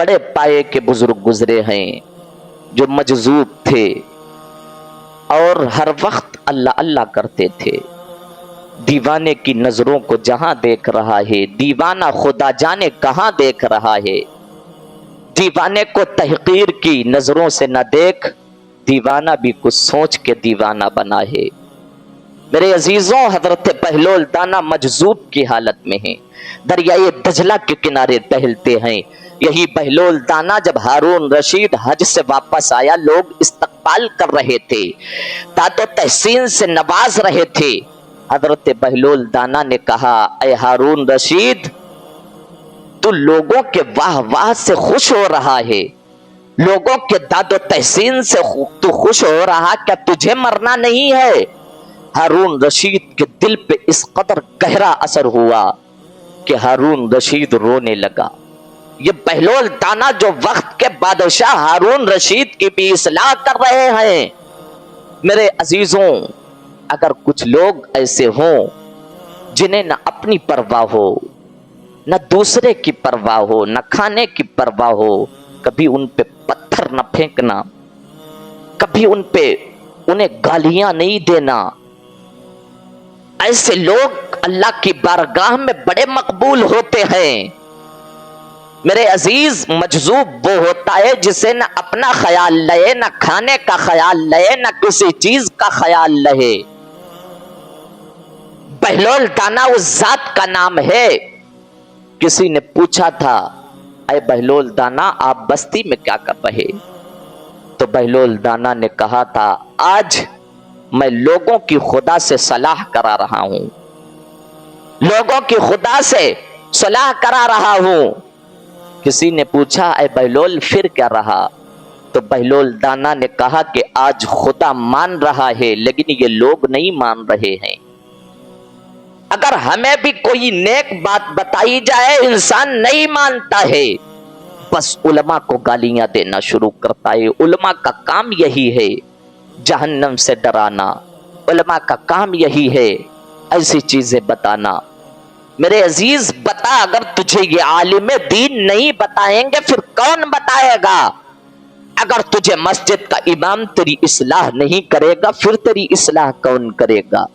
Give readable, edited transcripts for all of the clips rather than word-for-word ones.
बड़े पाए के बुजुर्ग गुजरे हैं जो मजजूब थे और हर वक्त अल्लाह अल्लाह करते थे। दीवाने की नजरों को जहां देख रहा है, दीवाना खुदा जाने कहां देख रहा है। दीवाने को तहकीर की नजरों से न देख, दीवाना भी कुछ सोच के दीवाना बना है। मेरे अजीजों, हजरत बहलोल दाना मजजूब की हालत में हैं, दरियाए दजला के किनारे टहलते हैं। यही बहलोल दाना जब हारून रशीद हज से वापस आया, लोग इस्तकबाल कर रहे थे, दादो तहसीन से नवाज रहे थे। हजरत बहलोल दाना ने कहा, ऐ हारून रशीद, तू लोगों के वाह वाह से खुश हो रहा है, लोगों के दादो तहसीन से तू खुश हो रहा, क्या तुझे मरना नहीं है? हारून रशीद के दिल पे इस कदर गहरा असर हुआ कि हारून रशीद रोने लगा। ये बहलोल दाना जो वक्त के बादशाह हारून रशीद की भी इस्लाह कर रहे हैं। मेरे अजीजों, अगर कुछ लोग ऐसे हों जिन्हें न अपनी परवाह हो, न दूसरे की परवाह हो, न खाने की परवाह हो, कभी उन पे पत्थर न फेंकना, कभी उन्हें गालियां नहीं देना। ऐसे लोग अल्लाह की बारगाह में बड़े मकबूल होते हैं। मेरे अजीज, मजजूब वो होता है जिसे न अपना ख्याल लहे, न खाने का ख्याल लहे, न किसी चीज का ख्याल लहे। बहलोल दाना उस जात का नाम है। किसी ने पूछा था, अरे बहलोल दाना, आप बस्ती में क्या कर रहे? तो बहलोल दाना ने कहा था, आज मैं लोगों की खुदा से सलाह करा रहा हूं, लोगों की खुदा से सलाह करा रहा हूं। किसी ने पूछा, ऐ बहलोल फिर क्या रहा? तो बहलोल दाना ने कहा कि आज खुदा मान रहा है, लेकिन ये लोग नहीं मान रहे हैं। अगर हमें भी कोई नेक बात बताई जाए, इंसान नहीं मानता है, बस उलमा को गालियां देना शुरू करता है। उलमा का काम यही है, जहन्नम से डराना। उलमा का काम यही है, ऐसी चीजें बताना। मेरे अजीज, बता, अगर तुझे ये आलिम दीन नहीं बताएंगे फिर कौन बताएगा? अगर तुझे मस्जिद का इमाम तेरी इस्लाह नहीं करेगा, फिर तेरी इस्लाह कौन करेगा?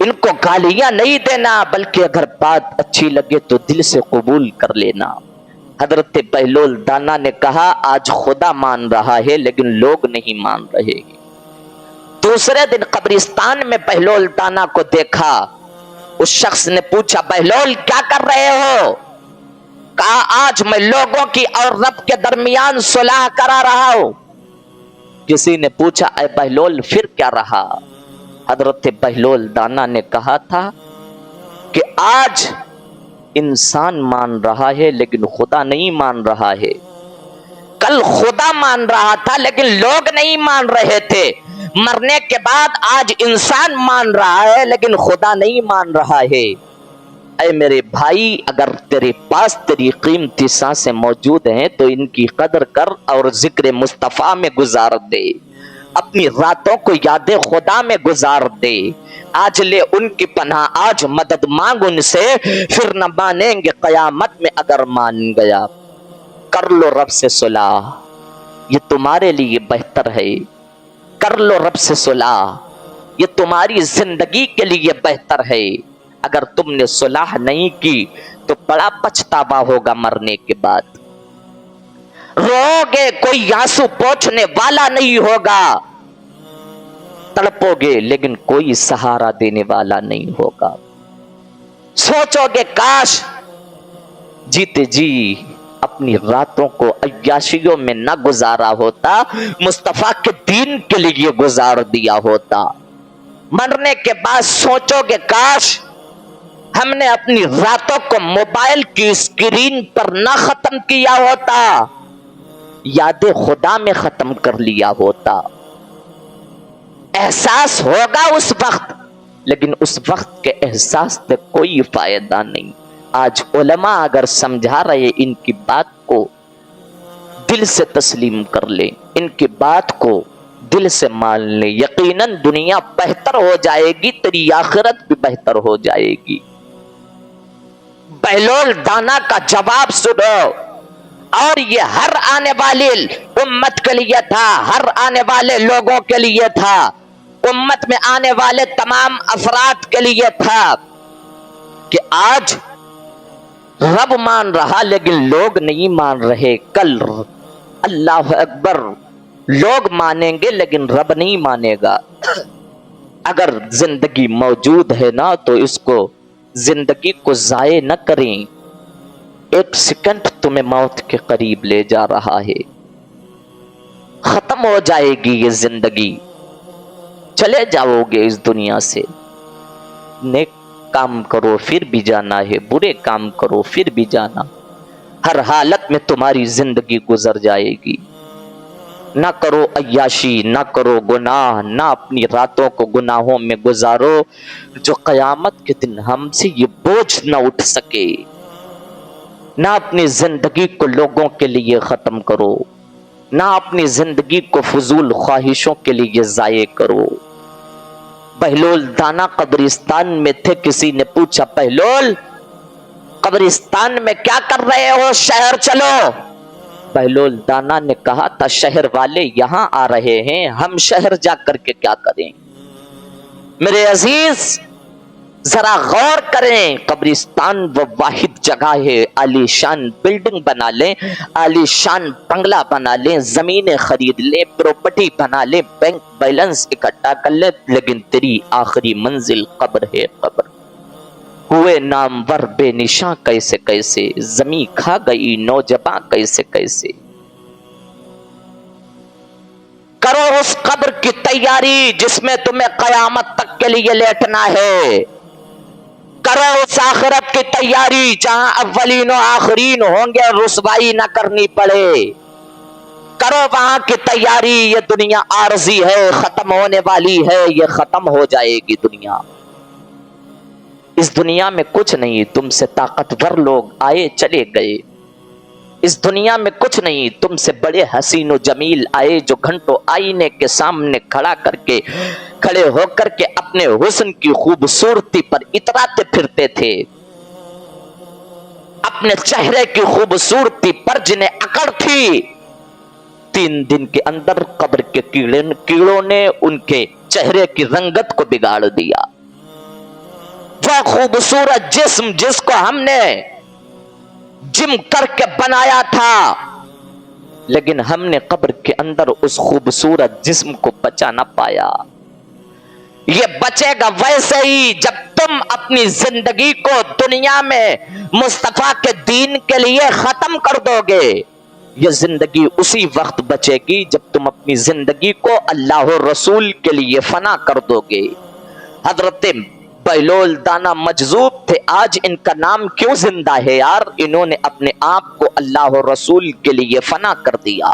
इनको गालियां नहीं देना, बल्कि अगर बात अच्छी लगे तो दिल से कबूल कर लेना। हजरत बहलोल दाना ने कहा, आज खुदा मान रहा है लेकिन लोग नहीं मान रहे। दूसरे दिन कब्रिस्तान में बहलोल दाना को देखा। उस शख्स ने पूछा, बहलोल क्या कर रहे हो? कहा, आज मैं लोगों की और रब के दरमियान सुलह करा रहा हूं। किसी ने पूछा, ऐ बहलोल फिर क्या रहा? हजरत बहलोल दाना ने कहा था कि आज इंसान मान रहा है लेकिन खुदा नहीं मान रहा है। कल खुदा मान रहा था लेकिन लोग नहीं मान रहे थे। मरने के बाद आज इंसान मान रहा है लेकिन खुदा नहीं मान रहा है। ऐ मेरे भाई, अगर तेरे पास तेरी कीमती सांसें मौजूद हैं तो इनकी कदर कर और जिक्र मुस्तफा में गुजार दे। अपनी रातों को याद खुदा में गुजार दे। आज ले उनकी पनाह, आज मदद मांग उनसे, फिर न मानेंगे कयामत में अगर मान गया। कर लो रब से सुलह, ये तुम्हारे लिए बेहतर है। कर लो रब से सुलह, ये तुम्हारी जिंदगी के लिए बेहतर है। अगर तुमने सुलह नहीं की तो बड़ा पछतावा होगा मरने के बाद। रोओगे, कोई आंसू पोंछने वाला नहीं होगा। तड़पोगे लेकिन कोई सहारा देने वाला नहीं होगा। सोचोगे, काश जीते जी अपनी रातों को अय्याशियों में न गुजारा होता, मुस्तफा के दीन के लिए गुजार दिया होता। मरने के बाद सोचोगे, काश हमने अपनी रातों को मोबाइल की स्क्रीन पर न खत्म किया होता, यादें खुदा में खत्म कर लिया होता। एहसास होगा उस वक्त, लेकिन उस वक्त के एहसास से कोई फायदा नहीं। आज उलमा अगर समझा रहे, इनकी बात को दिल से तस्लीम कर ले, इनकी बात को दिल से मान ले, यकीनन दुनिया बेहतर हो जाएगी, तेरी आखिरत भी बेहतर हो जाएगी। बहलोल दाना का जवाब सुनो। اور یہ ہر آنے والی امت کے لیے تھا، ہر آنے والے لوگوں کے لیے تھا، امت میں آنے والے تمام افراد کے لیے تھا کہ آج رب مان رہا لیکن لوگ نہیں مان رہے، کل اللہ اکبر لوگ مانیں گے لیکن رب نہیں مانے گا۔ اگر زندگی موجود ہے نا تو اس کو زندگی کو ضائع نہ کریں، ایک سیکنڈ تمہیں موت کے قریب لے جا رہا ہے، ختم ہو جائے گی یہ زندگی، چلے جاؤ گے اس دنیا سے۔ نیک کام کرو پھر بھی جانا ہے، برے کام کرو پھر بھی جانا، ہر حالت میں تمہاری زندگی گزر جائے گی۔ نہ کرو عیاشی، نہ کرو گناہ، نہ اپنی راتوں کو گناہوں میں گزارو جو قیامت کے دن ہم سے یہ بوجھ نہ اٹھ سکے۔ نہ اپنی زندگی کو لوگوں کے لیے ختم کرو، نہ اپنی زندگی کو فضول خواہشوں کے لیے ضائع کرو۔ بہلول دانا قبرستان میں تھے، کسی نے پوچھا بہلول قبرستان میں کیا کر رہے ہو، شہر چلو۔ بہلول دانا نے کہا تھا شہر والے یہاں آ رہے ہیں، ہم شہر جا کر کے کیا کریں؟ میرے عزیز ذرا غور کریں، قبرستان وہ واحد جگہ ہے، عالی شان بلڈنگ بنا لیں، عالی شان بنگلہ بنا لیں، زمینیں خرید لیں، پراپرٹی بنا لیں، بینک بیلنس اکٹھا کر لیں، لیکن تیری آخری منزل قبر ہے، قبر۔ ہوئے نامور بے نشاں کیسے کیسے، زمیں کھا گئی نوجواں کیسے کیسے۔ کرو اس قبر کی تیاری جس میں تمہیں قیامت تک کے لیے لیٹنا ہے، کرو اس آخرت کی تیاری جہاں اولین و آخرین ہوں گے، رسوائی نہ کرنی پڑے، کرو وہاں کی تیاری۔ یہ دنیا عارضی ہے، ختم ہونے والی ہے، یہ ختم ہو جائے گی دنیا۔ اس دنیا میں کچھ نہیں، تم سے طاقتور لوگ آئے چلے گئے، اس دنیا میں کچھ نہیں، تم سے بڑے حسین و جمیل آئے جو گھنٹوں آئینے کے سامنے کھڑے ہو کر کے اپنے حسن کی خوبصورتی پر اتراتے پھرتے تھے، اپنے چہرے کی خوبصورتی پر جنہیں اکڑ تھی، 3 دن کے اندر قبر کے کیڑوں نے ان کے چہرے کی رنگت کو بگاڑ دیا۔ وہ خوبصورت جسم جس کو ہم نے جم کر کے بنایا تھا، لیکن ہم نے قبر کے اندر اس خوبصورت جسم کو بچا نہ پایا۔ یہ بچے گا ویسے ہی جب تم اپنی زندگی کو دنیا میں مصطفیٰ کے دین کے لیے ختم کر دو گے۔ یہ زندگی اسی وقت بچے گی جب تم اپنی زندگی کو اللہ و رسول کے لیے فنا کر دو گے۔ حضرت بہلول دانا مجذوب تھے، آج ان کا نام کیوں زندہ ہے یار؟ انہوں نے اپنے آپ کو اللہ و رسول کے لیے فنا کر دیا۔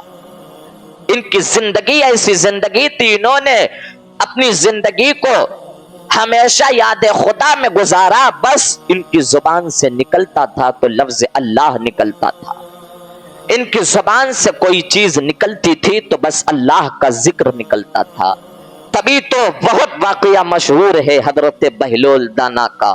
ان کی زندگی ایسی زندگی تھی، انہوں نے اپنی زندگی کو ہمیشہ یاد خدا میں گزارا، بس ان کی زبان سے نکلتا تھا تو لفظ اللہ نکلتا تھا، ان کی زبان سے کوئی چیز نکلتی تھی تو بس اللہ کا ذکر نکلتا تھا۔ تبھی تو بہت واقعہ مشہور ہے حضرت بہلول دانا کا۔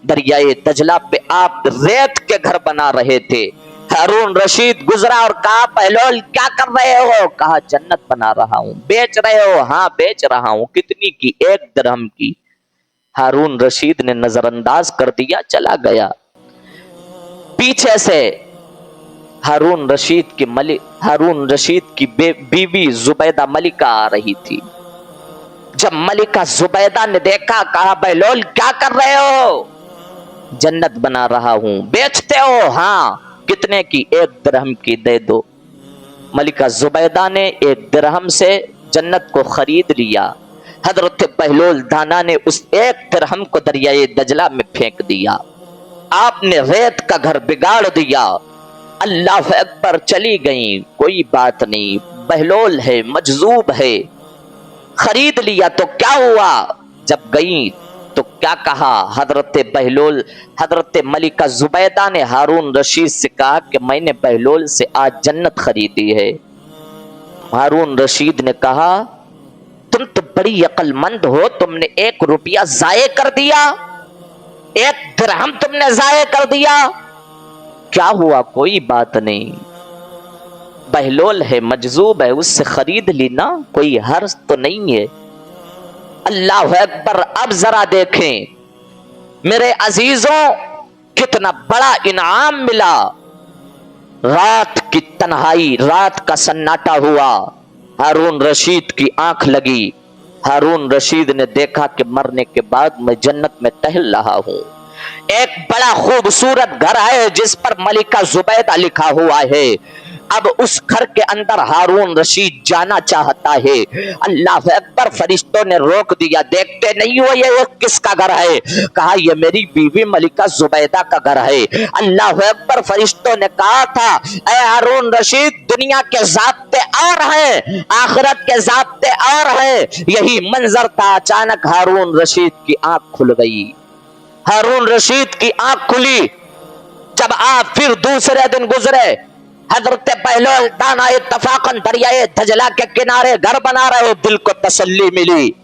دریائے دجلہ پہ آپ ریت کے گھر بنا رہے تھے، ہارون رشید گزرا اور کہا بہلول کیا کر رہے ہو؟ کہا جنت بنا رہا ہوں۔ بیچ رہے ہو؟ ہاں بیچ رہا ہوں۔ کتنی کی؟ 1 درہم کی۔ ہارون رشید نے نظر انداز کر دیا، چلا گیا۔ پیچھے سے ہارون رشید کی بیوی زبیدہ ملکہ آ رہی تھی۔ جب ملکہ زبیدہ نے دیکھا، کہا بہلول کیا کر رہے ہو؟ جنت بنا رہا ہوں۔ بیچتے ہو؟ ہاں۔ کتنے کی؟ 1 درہم کی، دے دو۔ ملکہ زبیدہ نے 1 درہم سے جنت کو خرید لیا۔ حضرت بہلول دانا نے اس 1 درہم کو دریائے دجلہ میں پھینک دیا۔ آپ نے ریت کا گھر بگاڑ دیا۔ اللہ اکبر، چلی گئیں، کوئی بات نہیں، بہلول ہے، مجذوب ہے، خرید لیا تو کیا ہوا؟ جب گئی تو کیا کہا؟ حضرت ملکہ زبیدہ نے ہارون رشید سے کہا کہ میں نے بہلول سے آج جنت خریدی ہے۔ ہارون رشید نے کہا تم تو بڑی عقل مند ہو، تم نے 1 روپیہ ضائع کر دیا، 1 درہم تم نے ضائع کر دیا۔ کیا ہوا؟ کوئی بات نہیں، बहलोल है, मजजूब है, उससे खरीद ली ना, कोई हर्ज तो नहीं है। अल्लाह अकबर। अब जरा देखें मेरे अजीजों, कितना बड़ा इनाम मिला। रात की तन्हाई, रात का सन्नाटा हुआ, हारून रशीद की आंख लगी। हारून रशीद ने देखा कि मरने के बाद मैं जन्नत में टहल रहा हूं। एक बड़ा खूबसूरत घर है जिस पर मलिका जुबैदा लिखा हुआ है। अब उस घर के अंदर हारून रशीद जाना चाहता है। अल्लाह अकबर। फरिश्तों ने रोक दिया, देखते नहीं हो ये किसका घर है? कहा ये मेरी बीवी मलिका जुबैदा का घर है। अल्लाह अकबर। फरिश्तों ने कहा था, ऐ हारून रशीद, दुनिया के ज़ाब्ते और हैं, आखिरत के ज़ाब्ते और हैं। यही मंजर था। अचानक हारून रशीद की आंख खुल गई। हारून रशीद की आंख खुली। जब आप फिर दूसरे दिन गुजरे, हजरत बहलोल दाना इत्तफाकन दरियाए दजला के किनारे घर बना रहे हो, दिल को तसल्ली मिली।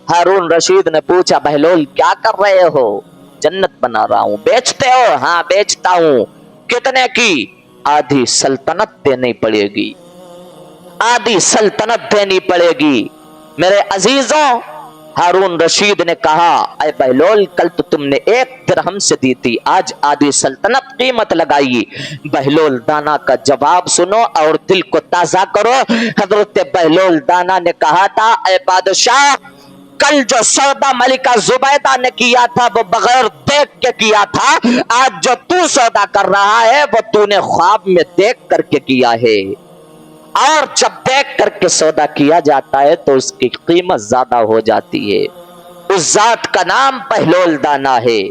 हारून रशीद ने पूछा, बहलोल क्या कर रहे हो? जन्नत बना रहा हूं। बेचते हो? हाँ बेचता हूं। कितने की? आधी सल्तनत देनी पड़ेगी, आधी सल्तनत देनी पड़ेगी। मेरे अजीजों, हारून रशीद ने कहा, ऐ बहलोल, कल तो तुमने 1 दिरहम से दी थी, आज आधी सल्तनत कीमत लगाई। बहलोल दाना का जवाब सुनो और दिल को ताजा करो। हजरत बहलोल दाना ने कहा था, ऐ बादशाह, कल जो सौदा मलिका जुबैदा ने किया था वो बगैर देख के किया था। आज जो तू सौदा कर रहा है वो तूने ख्वाब में देख करके किया है। और जब देख करके सौदा किया जाता है तो उसकी कीमत ज्यादा हो जाती है। उस जात का नाम बहलोल दाना है।